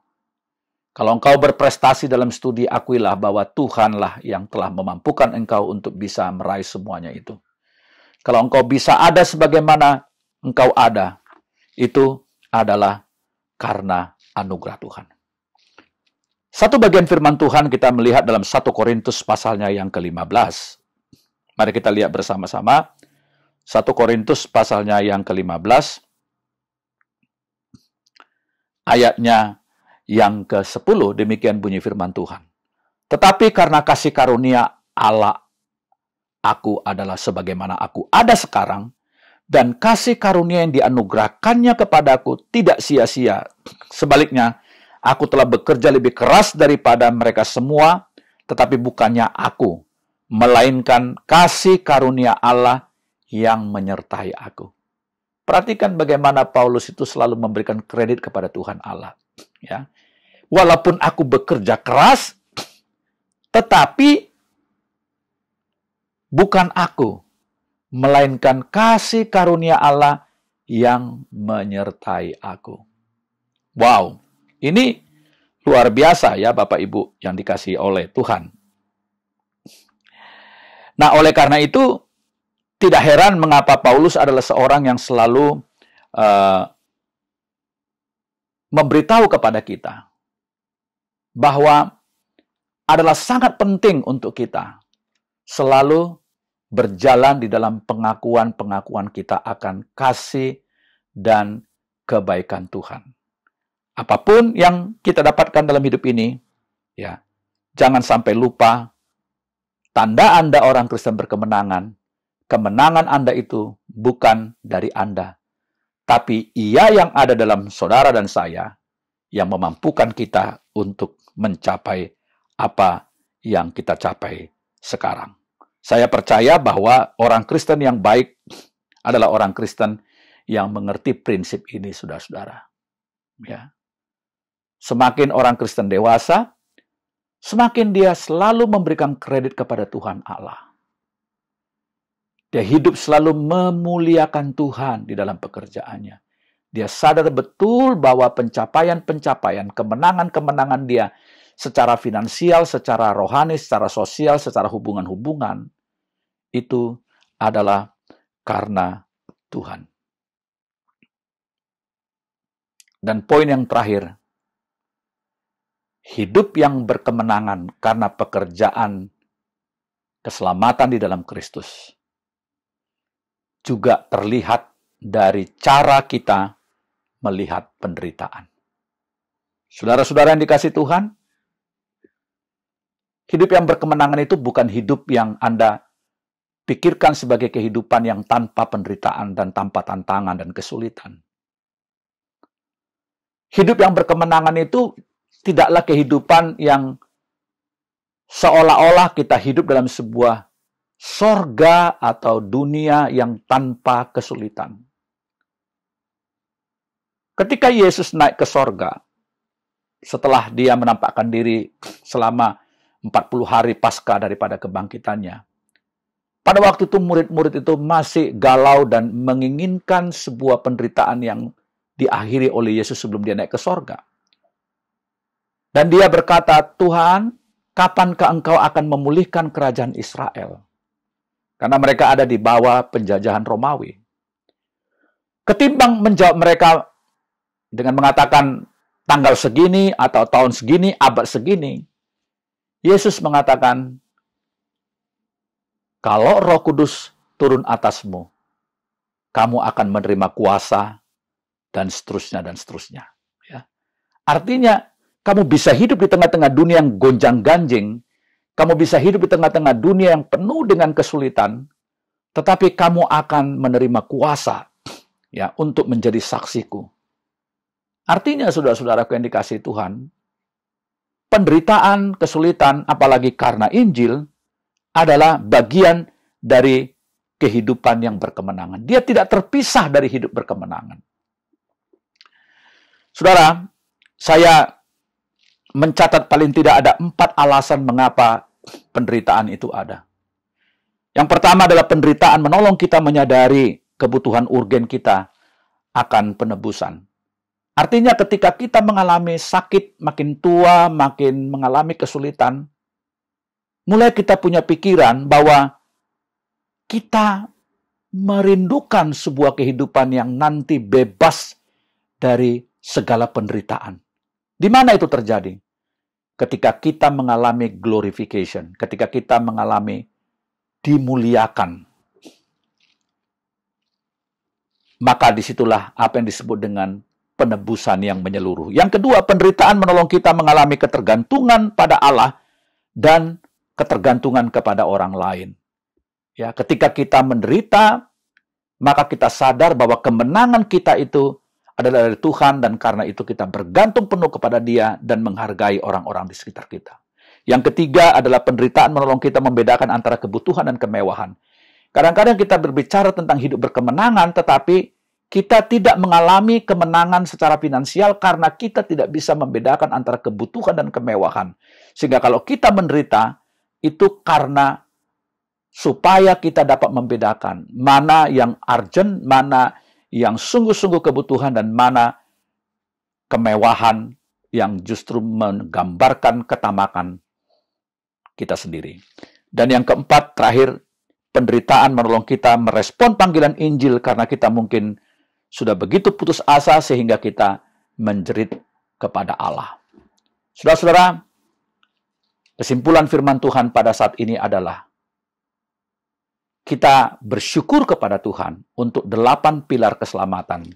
Kalau engkau berprestasi dalam studi, akuilah bahwa Tuhanlah yang telah memampukan engkau untuk bisa meraih semuanya itu. Kalau engkau bisa ada sebagaimana engkau ada, itu adalah karena anugerah Tuhan. Satu bagian firman Tuhan kita melihat dalam 1 Korintus pasalnya yang ke-15. Mari kita lihat bersama-sama. 1 Korintus pasalnya yang ke-15. Ayatnya yang ke-10, demikian bunyi firman Tuhan. Tetapi karena kasih karunia Allah, aku adalah sebagaimana aku ada sekarang, dan kasih karunia yang dianugerahkannya kepadaku tidak sia-sia. Sebaliknya, aku telah bekerja lebih keras daripada mereka semua, tetapi bukannya aku, melainkan kasih karunia Allah yang menyertai aku. Perhatikan bagaimana Paulus itu selalu memberikan kredit kepada Tuhan Allah. Ya. Walaupun aku bekerja keras, tetapi bukan aku, melainkan kasih karunia Allah yang menyertai aku. Wow, ini luar biasa ya Bapak Ibu yang dikasihi oleh Tuhan. Nah, oleh karena itu, tidak heran mengapa Paulus adalah seorang yang selalu memberitahu kepada kita bahwa adalah sangat penting untuk kita selalu berjalan di dalam pengakuan-pengakuan kita akan kasih dan kebaikan Tuhan. Apapun yang kita dapatkan dalam hidup ini, ya, jangan sampai lupa tanda Anda orang Kristen berkemenangan. Kemenangan Anda itu bukan dari Anda, tapi Ia yang ada dalam saudara dan saya yang memampukan kita untuk mencapai apa yang kita capai sekarang. Saya percaya bahwa orang Kristen yang baik adalah orang Kristen yang mengerti prinsip ini, saudara-saudara. Ya. Semakin orang Kristen dewasa, semakin dia selalu memberikan kredit kepada Tuhan Allah. Dia hidup selalu memuliakan Tuhan di dalam pekerjaannya. Dia sadar betul bahwa pencapaian-pencapaian, kemenangan-kemenangan dia secara finansial, secara rohani, secara sosial, secara hubungan-hubungan, itu adalah karena Tuhan. Dan poin yang terakhir, hidup yang berkemenangan karena pekerjaan keselamatan di dalam Kristus juga terlihat dari cara kita melihat penderitaan. Saudara-saudara yang dikasihi Tuhan, hidup yang berkemenangan itu bukan hidup yang Anda pikirkan sebagai kehidupan yang tanpa penderitaan dan tanpa tantangan dan kesulitan. Hidup yang berkemenangan itu tidaklah kehidupan yang seolah-olah kita hidup dalam sebuah sorga atau dunia yang tanpa kesulitan. Ketika Yesus naik ke sorga, setelah dia menampakkan diri selama 40 hari pasca daripada kebangkitannya, pada waktu itu murid-murid itu masih galau dan menginginkan sebuah penderitaan yang diakhiri oleh Yesus sebelum dia naik ke sorga. Dan dia berkata, Tuhan, kapankah engkau akan memulihkan kerajaan Israel? Karena mereka ada di bawah penjajahan Romawi. Ketimbang menjawab mereka dengan mengatakan tanggal segini atau tahun segini, abad segini, Yesus mengatakan, kalau Roh Kudus turun atasmu, kamu akan menerima kuasa, dan seterusnya, dan seterusnya. Ya. Artinya, kamu bisa hidup di tengah-tengah dunia yang gonjang-ganjing, kamu bisa hidup di tengah-tengah dunia yang penuh dengan kesulitan, tetapi kamu akan menerima kuasa ya untuk menjadi saksiku. Artinya, saudara-saudaraku yang dikasihi Tuhan, penderitaan, kesulitan, apalagi karena Injil, adalah bagian dari kehidupan yang berkemenangan. Dia tidak terpisah dari hidup berkemenangan. Saudara, saya mencatat paling tidak ada 4 alasan mengapa penderitaan itu ada. Yang pertama adalah penderitaan menolong kita menyadari kebutuhan urgen kita akan penebusan. Artinya ketika kita mengalami sakit, makin tua, makin mengalami kesulitan, mulai kita punya pikiran bahwa kita merindukan sebuah kehidupan yang nanti bebas dari segala penderitaan. Di mana itu terjadi? Ketika kita mengalami glorification, ketika kita mengalami dimuliakan, maka disitulah apa yang disebut dengan penebusan yang menyeluruh. Yang kedua, penderitaan menolong kita mengalami ketergantungan pada Allah dan ketergantungan kepada orang lain. Ya, ketika kita menderita, maka kita sadar bahwa kemenangan kita itu adalah dari Tuhan, dan karena itu kita bergantung penuh kepada Dia dan menghargai orang-orang di sekitar kita. Yang ketiga adalah penderitaan menolong kita membedakan antara kebutuhan dan kemewahan. Kadang-kadang kita berbicara tentang hidup berkemenangan, tetapi kita tidak mengalami kemenangan secara finansial karena kita tidak bisa membedakan antara kebutuhan dan kemewahan. Sehingga kalau kita menderita, itu karena supaya kita dapat membedakan mana yang urgent, mana yang sungguh-sungguh kebutuhan, dan mana kemewahan yang justru menggambarkan ketamakan kita sendiri. Dan yang keempat, terakhir, penderitaan menolong kita merespon panggilan Injil karena kita mungkin sudah begitu putus asa sehingga kita menjerit kepada Allah. Saudara-saudara, kesimpulan firman Tuhan pada saat ini adalah kita bersyukur kepada Tuhan untuk 8 pilar keselamatan.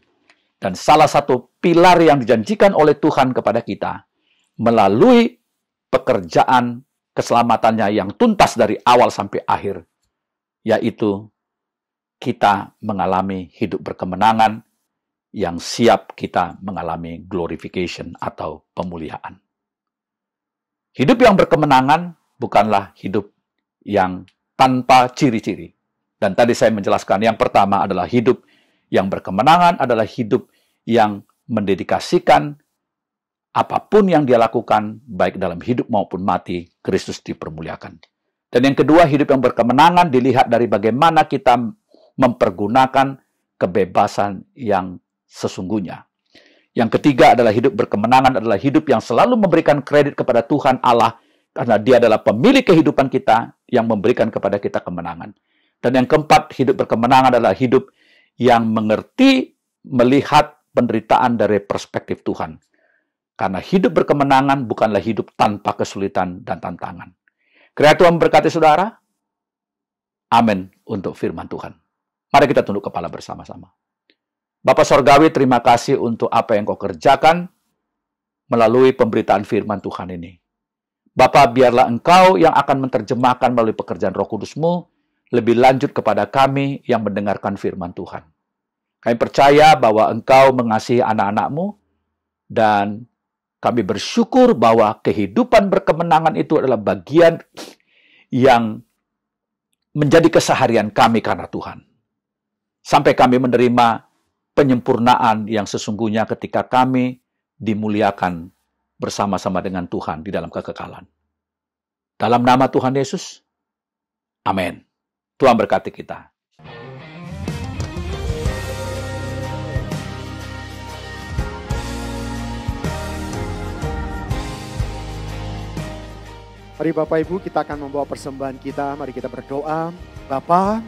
Dan salah satu pilar yang dijanjikan oleh Tuhan kepada kita melalui pekerjaan keselamatannya yang tuntas dari awal sampai akhir, yaitu kita mengalami hidup berkemenangan yang siap kita mengalami glorification atau pemuliaan. Hidup yang berkemenangan bukanlah hidup yang tanpa ciri-ciri. Dan tadi saya menjelaskan yang pertama adalah hidup yang berkemenangan adalah hidup yang mendedikasikan apapun yang dia lakukan, baik dalam hidup maupun mati, Kristus dipermuliakan. Dan yang kedua, hidup yang berkemenangan dilihat dari bagaimana kita mempergunakan kebebasan yang sesungguhnya. Yang ketiga adalah hidup berkemenangan adalah hidup yang selalu memberikan kredit kepada Tuhan Allah, karena Dia adalah pemilik kehidupan kita yang memberikan kepada kita kemenangan. Dan yang keempat, hidup berkemenangan adalah hidup yang mengerti melihat penderitaan dari perspektif Tuhan. Karena hidup berkemenangan bukanlah hidup tanpa kesulitan dan tantangan. Kiranya Tuhan memberkati saudara. Amin untuk firman Tuhan. Mari kita tunduk kepala bersama-sama. Bapa Sorgawi, terima kasih untuk apa yang Kau kerjakan melalui pemberitaan firman Tuhan ini. Bapa, biarlah Engkau yang akan menerjemahkan melalui pekerjaan Roh Kudus-Mu lebih lanjut kepada kami yang mendengarkan firman Tuhan. Kami percaya bahwa Engkau mengasihi anak-anak-Mu, dan kami bersyukur bahwa kehidupan berkemenangan itu adalah bagian yang menjadi keseharian kami karena Tuhan. Sampai kami menerima penyempurnaan yang sesungguhnya ketika kami dimuliakan bersama-sama dengan Tuhan di dalam kekekalan. Dalam nama Tuhan Yesus, amin. Tuhan berkati kita. Mari Bapak Ibu, kita akan membawa persembahan kita. Mari kita berdoa. Bapa,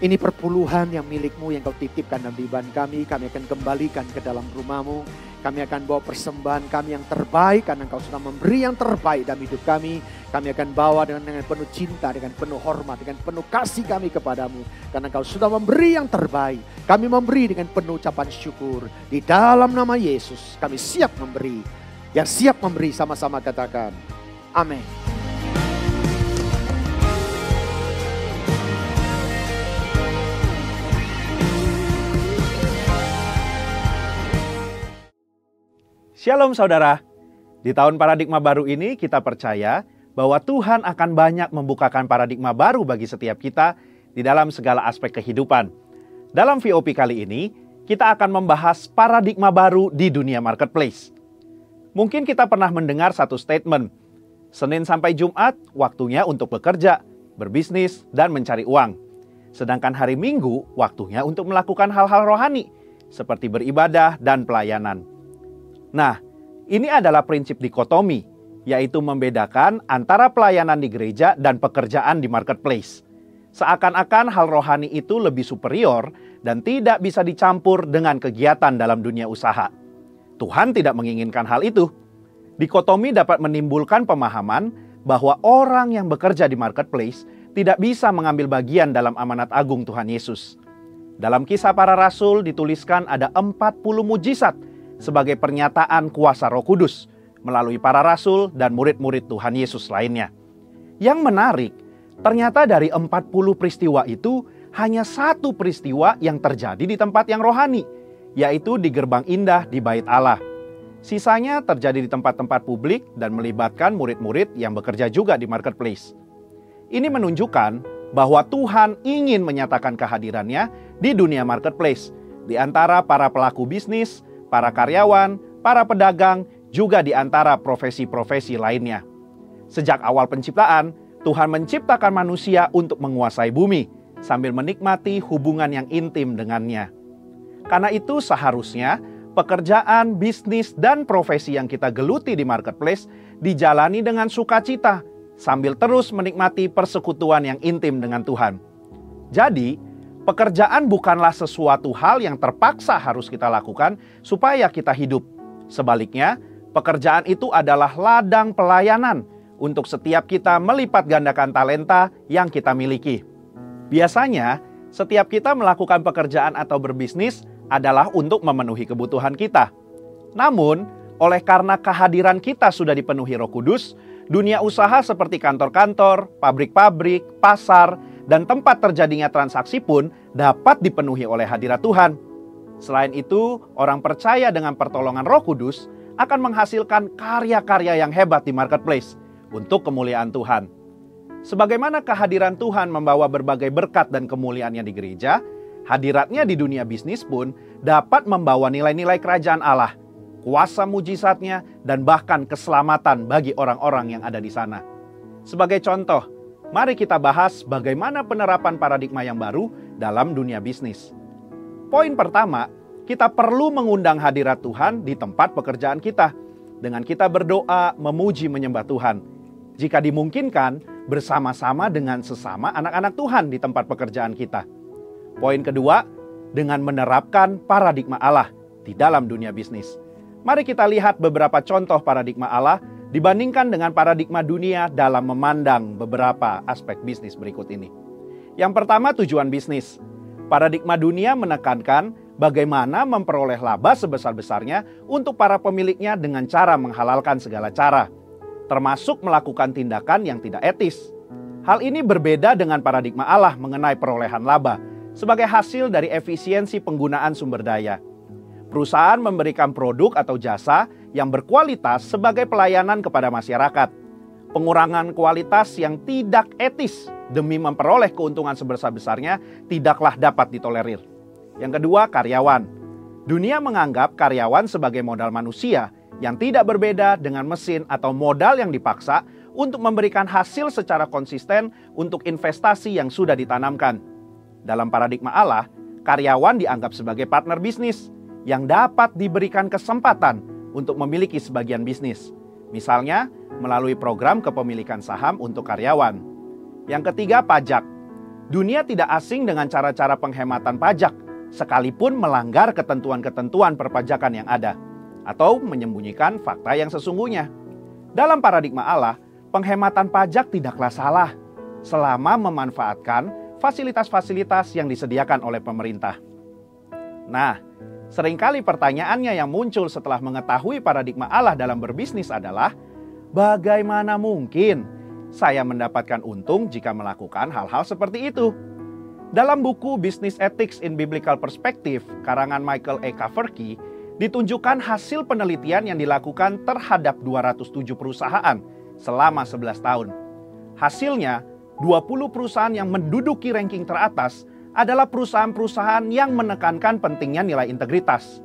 ini perpuluhan yang milik-Mu yang Kau titipkan dalam kehidupan kami. Kami akan kembalikan ke dalam rumah-Mu. Kami akan bawa persembahan kami yang terbaik, karena Engkau sudah memberi yang terbaik dalam hidup kami. Kami akan bawa dengan penuh cinta, dengan penuh hormat, dengan penuh kasih kami kepadamu. Karena Engkau sudah memberi yang terbaik. Kami memberi dengan penuh ucapan syukur. Di dalam nama Yesus, kami siap memberi. Yang siap memberi sama-sama katakan, amin. Shalom saudara, di tahun paradigma baru ini kita percaya bahwa Tuhan akan banyak membukakan paradigma baru bagi setiap kita di dalam segala aspek kehidupan. Dalam VOP kali ini, kita akan membahas paradigma baru di dunia marketplace. Mungkin kita pernah mendengar satu statement, Senin sampai Jumat waktunya untuk bekerja, berbisnis, dan mencari uang. Sedangkan hari Minggu waktunya untuk melakukan hal-hal rohani, seperti beribadah dan pelayanan. Nah, ini adalah prinsip dikotomi, yaitu membedakan antara pelayanan di gereja dan pekerjaan di marketplace. Seakan-akan hal rohani itu lebih superior dan tidak bisa dicampur dengan kegiatan dalam dunia usaha. Tuhan tidak menginginkan hal itu. Dikotomi dapat menimbulkan pemahaman bahwa orang yang bekerja di marketplace tidak bisa mengambil bagian dalam amanat agung Tuhan Yesus. Dalam Kisah Para Rasul dituliskan ada 40 mujizat sebagai pernyataan kuasa Roh Kudus melalui para rasul dan murid-murid Tuhan Yesus lainnya. Yang menarik, ternyata dari 40 peristiwa itu hanya satu peristiwa yang terjadi di tempat yang rohani, yaitu di gerbang indah di Bait Allah. Sisanya terjadi di tempat-tempat publik dan melibatkan murid-murid yang bekerja juga di marketplace. Ini menunjukkan bahwa Tuhan ingin menyatakan kehadirannya di dunia marketplace, di antara para pelaku bisnis, para karyawan, para pedagang, juga di antara profesi-profesi lainnya. Sejak awal penciptaan, Tuhan menciptakan manusia untuk menguasai bumi, sambil menikmati hubungan yang intim dengannya. Karena itu seharusnya pekerjaan, bisnis, dan profesi yang kita geluti di marketplace dijalani dengan sukacita, sambil terus menikmati persekutuan yang intim dengan Tuhan. Jadi, pekerjaan bukanlah sesuatu hal yang terpaksa harus kita lakukan supaya kita hidup. Sebaliknya, pekerjaan itu adalah ladang pelayanan untuk setiap kita melipat gandakan talenta yang kita miliki. Biasanya, setiap kita melakukan pekerjaan atau berbisnis adalah untuk memenuhi kebutuhan kita. Namun, oleh karena kehadiran kita sudah dipenuhi Roh Kudus, dunia usaha seperti kantor-kantor, pabrik-pabrik, pasar, dan tempat terjadinya transaksi pun dapat dipenuhi oleh hadirat Tuhan. Selain itu, orang percaya dengan pertolongan Roh Kudus akan menghasilkan karya-karya yang hebat di marketplace untuk kemuliaan Tuhan. Sebagaimana kehadiran Tuhan membawa berbagai berkat dan kemuliaannya di gereja, hadiratnya di dunia bisnis pun dapat membawa nilai-nilai kerajaan Allah. kuasa mujizatnya, dan bahkan keselamatan bagi orang-orang yang ada di sana. Sebagai contoh, mari kita bahas bagaimana penerapan paradigma yang baru dalam dunia bisnis. Poin pertama, kita perlu mengundang hadirat Tuhan di tempat pekerjaan kita. Dengan kita berdoa, memuji, menyembah Tuhan. Jika dimungkinkan, bersama-sama dengan sesama anak-anak Tuhan di tempat pekerjaan kita. Poin kedua, dengan menerapkan paradigma Allah di dalam dunia bisnis. Mari kita lihat beberapa contoh paradigma Allah dibandingkan dengan paradigma dunia dalam memandang beberapa aspek bisnis berikut ini. Yang pertama, tujuan bisnis. Paradigma dunia menekankan bagaimana memperoleh laba sebesar-besarnya untuk para pemiliknya dengan cara menghalalkan segala cara, termasuk melakukan tindakan yang tidak etis. Hal ini berbeda dengan paradigma Allah mengenai perolehan laba sebagai hasil dari efisiensi penggunaan sumber daya. Perusahaan memberikan produk atau jasa yang berkualitas sebagai pelayanan kepada masyarakat. Pengurangan kualitas yang tidak etis demi memperoleh keuntungan sebesar-besarnya tidaklah dapat ditolerir. Yang kedua, karyawan. Dunia menganggap karyawan sebagai modal manusia yang tidak berbeda dengan mesin atau modal yang dipaksa untuk memberikan hasil secara konsisten untuk investasi yang sudah ditanamkan. Dalam paradigma Allah, karyawan dianggap sebagai partner bisnis yang dapat diberikan kesempatan untuk memiliki sebagian bisnis. Misalnya, melalui program kepemilikan saham untuk karyawan. Yang ketiga, pajak. Dunia tidak asing dengan cara-cara penghematan pajak, sekalipun melanggar ketentuan-ketentuan perpajakan yang ada, atau menyembunyikan fakta yang sesungguhnya. Dalam paradigma Allah, penghematan pajak tidaklah salah, selama memanfaatkan fasilitas-fasilitas yang disediakan oleh pemerintah. Nah, seringkali pertanyaannya yang muncul setelah mengetahui paradigma Allah dalam berbisnis adalah, bagaimana mungkin saya mendapatkan untung jika melakukan hal-hal seperti itu? Dalam buku Business Ethics in Biblical Perspective, karangan Michael E. Kaverke, ditunjukkan hasil penelitian yang dilakukan terhadap 207 perusahaan selama 11 tahun. Hasilnya, 20 perusahaan yang menduduki ranking teratas adalah perusahaan-perusahaan yang menekankan pentingnya nilai integritas.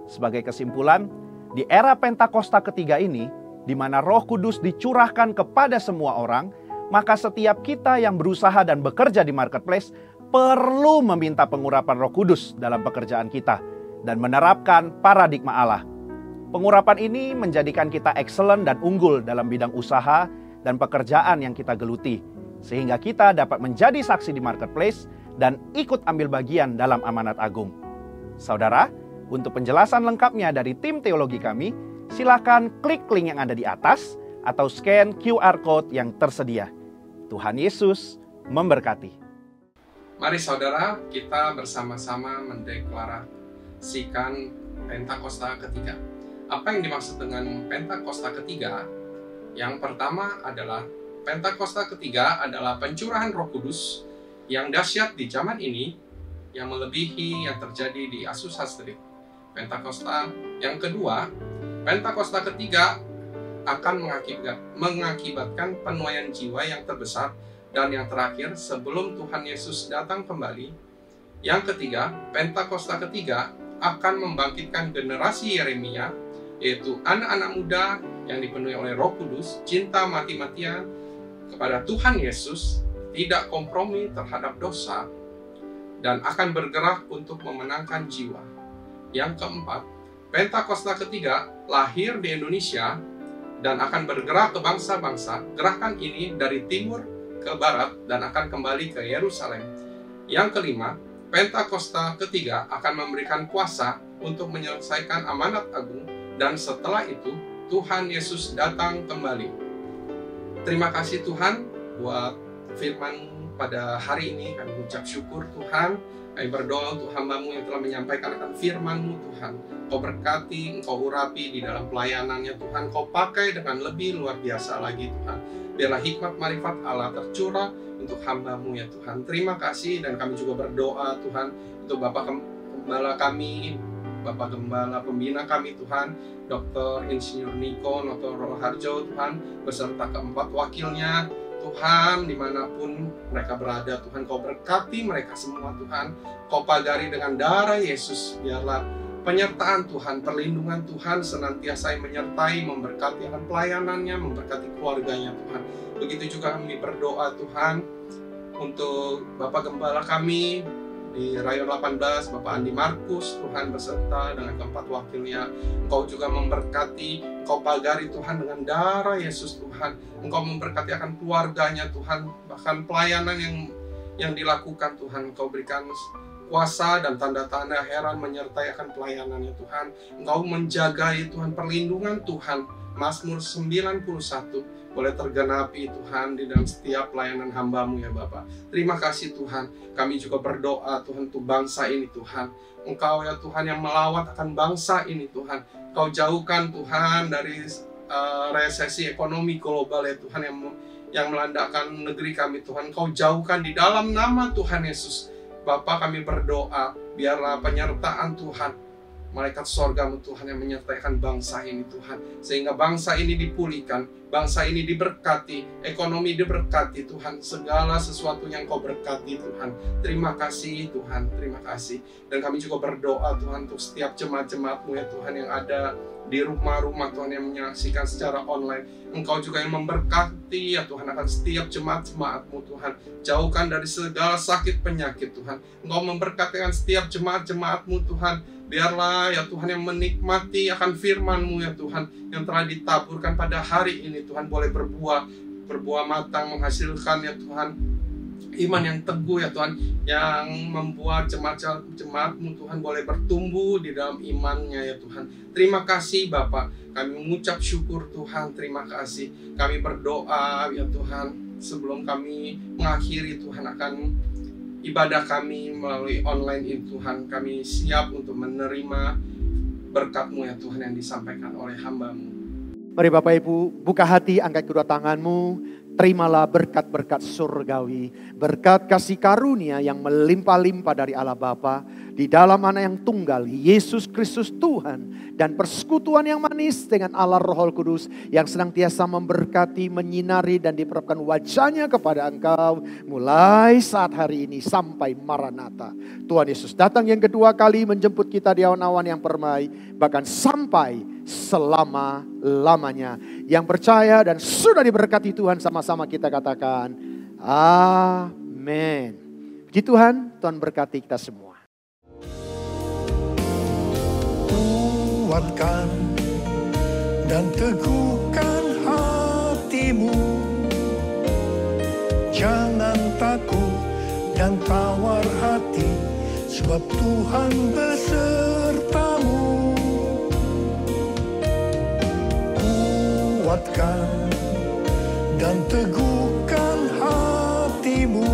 Sebagai kesimpulan, di era Pentakosta ketiga ini, di mana Roh Kudus dicurahkan kepada semua orang, maka setiap kita yang berusaha dan bekerja di marketplace perlu meminta pengurapan Roh Kudus dalam pekerjaan kita dan menerapkan paradigma Allah. Pengurapan ini menjadikan kita excellent dan unggul dalam bidang usaha dan pekerjaan yang kita geluti, sehingga kita dapat menjadi saksi di marketplace dan ikut ambil bagian dalam amanat agung. Saudara, untuk penjelasan lengkapnya dari tim teologi kami, silakan klik link yang ada di atas atau scan QR Code yang tersedia. Tuhan Yesus memberkati. Mari saudara, kita bersama-sama mendeklarasikan Pentakosta ketiga. Apa yang dimaksud dengan Pentakosta ketiga? Yang pertama adalah Pentakosta ketiga adalah pencurahan Roh Kudus yang dahsyat di zaman ini, yang melebihi yang terjadi di Azusa Street. Pentakosta yang kedua, Pentakosta ketiga akan mengakibatkan penuaian jiwa yang terbesar dan yang terakhir sebelum Tuhan Yesus datang kembali. Yang ketiga, Pentakosta ketiga akan membangkitkan generasi Yeremia, yaitu anak-anak muda yang dipenuhi oleh Roh Kudus, cinta mati-matian kepada Tuhan Yesus, tidak kompromi terhadap dosa, dan akan bergerak untuk memenangkan jiwa. Yang keempat, Pentakosta ketiga lahir di Indonesia dan akan bergerak ke bangsa-bangsa. Gerakan ini dari timur ke barat dan akan kembali ke Yerusalem. Yang kelima, Pentakosta ketiga akan memberikan kuasa untuk menyelesaikan amanat agung, dan setelah itu Tuhan Yesus datang kembali. Terima kasih Tuhan buat firman pada hari ini. Kami mengucap syukur Tuhan. Kami berdoa untuk hamba-Mu yang telah menyampaikan akan firman-Mu Tuhan. Kau berkati, Engkau urapi di dalam pelayanannya Tuhan. Kau pakai dengan lebih luar biasa lagi Tuhan. Biarlah hikmat marifat Allah tercurah untuk hamba-Mu ya Tuhan. Terima kasih, dan kami juga berdoa Tuhan untuk Bapak Gembala kami, Bapak Gembala pembina kami Tuhan, Dr. Insinyur Niko Notoro Harjo Tuhan, beserta keempat wakilnya Tuhan, dimanapun mereka berada Tuhan, Kau berkati mereka semua Tuhan. Kau pagari dengan darah Yesus, biarlah penyertaan Tuhan, perlindungan Tuhan senantiasa menyertai, memberkati akan pelayanannya, memberkati keluarganya Tuhan. Begitu juga kami berdoa Tuhan untuk Bapak Gembala kami di Rayon 18, Bapak Andi Markus, Tuhan beserta dengan keempat wakilnya. Engkau juga memberkati, Engkau pagari Tuhan dengan darah Yesus Tuhan. Engkau memberkati akan keluarganya Tuhan, bahkan pelayanan yang dilakukan Tuhan. Engkau berikan kuasa dan tanda-tanda heran menyertai akan pelayanannya Tuhan. Engkau menjagai Tuhan, perlindungan Tuhan. Mazmur 91 boleh tergenapi Tuhan di dalam setiap pelayanan hamba-Mu ya Bapa. Terima kasih Tuhan. Kami juga berdoa Tuhan untuk bangsa ini Tuhan. Engkau ya Tuhan yang melawat akan bangsa ini Tuhan. Engkau jauhkan Tuhan dari resesi ekonomi global ya Tuhan yang melandakan negeri kami Tuhan. Engkau jauhkan di dalam nama Tuhan Yesus. Bapa, kami berdoa, biarlah penyertaan Tuhan, malaikat sorga-Mu Tuhan yang menyertai bangsa ini Tuhan. Sehingga bangsa ini dipulihkan, bangsa ini diberkati, ekonomi diberkati Tuhan. Segala sesuatu yang Kau berkati Tuhan. Terima kasih Tuhan, terima kasih. Dan kami juga berdoa Tuhan untuk setiap jemaat-jemaat-Mu ya Tuhan yang ada di rumah-rumah Tuhan yang menyaksikan secara online. Engkau juga yang memberkati ya Tuhan akan setiap jemaat-jemaat-Mu Tuhan. Jauhkan dari segala sakit penyakit Tuhan. Engkau memberkati setiap jemaat-jemaat-Mu Tuhan. Biarlah ya Tuhan yang menikmati akan firman-Mu ya Tuhan yang telah ditaburkan pada hari ini Tuhan boleh berbuah matang, menghasilkan ya Tuhan iman yang teguh ya Tuhan, yang membuat jemaat-jemaat-Mu Tuhan boleh bertumbuh di dalam imannya ya Tuhan. Terima kasih Bapak, kami mengucap syukur Tuhan, terima kasih. Kami berdoa ya Tuhan, sebelum kami mengakhiri Tuhan akan ibadah kami melalui online ini Tuhan, kami siap untuk menerima berkat-Mu ya Tuhan yang disampaikan oleh hamba-Mu. Mari Bapak Ibu, buka hati, angkat kedua tanganmu. Terimalah berkat-berkat surgawi, berkat kasih karunia yang melimpah-limpah dari Allah Bapa di dalam Anak yang tunggal, Yesus Kristus Tuhan, dan persekutuan yang manis dengan Allah Roh Kudus yang senantiasa memberkati, menyinari dan diperapkan wajahnya kepada engkau mulai saat hari ini sampai Maranatha. Tuhan Yesus datang yang kedua kali menjemput kita di awan-awan yang permai, bahkan sampai selama-lamanya. Yang percaya dan sudah diberkati Tuhan, sama-sama kita katakan amin. Puji Tuhan, Tuhan berkati kita semua. Kuatkan dan teguhkan hatimu, jangan takut dan tawar hati, sebab Tuhan besertamu. Kuatkan dan teguhkan hatimu,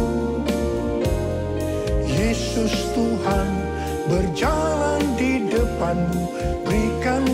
Yesus Tuhan berjalan di depanmu, berikan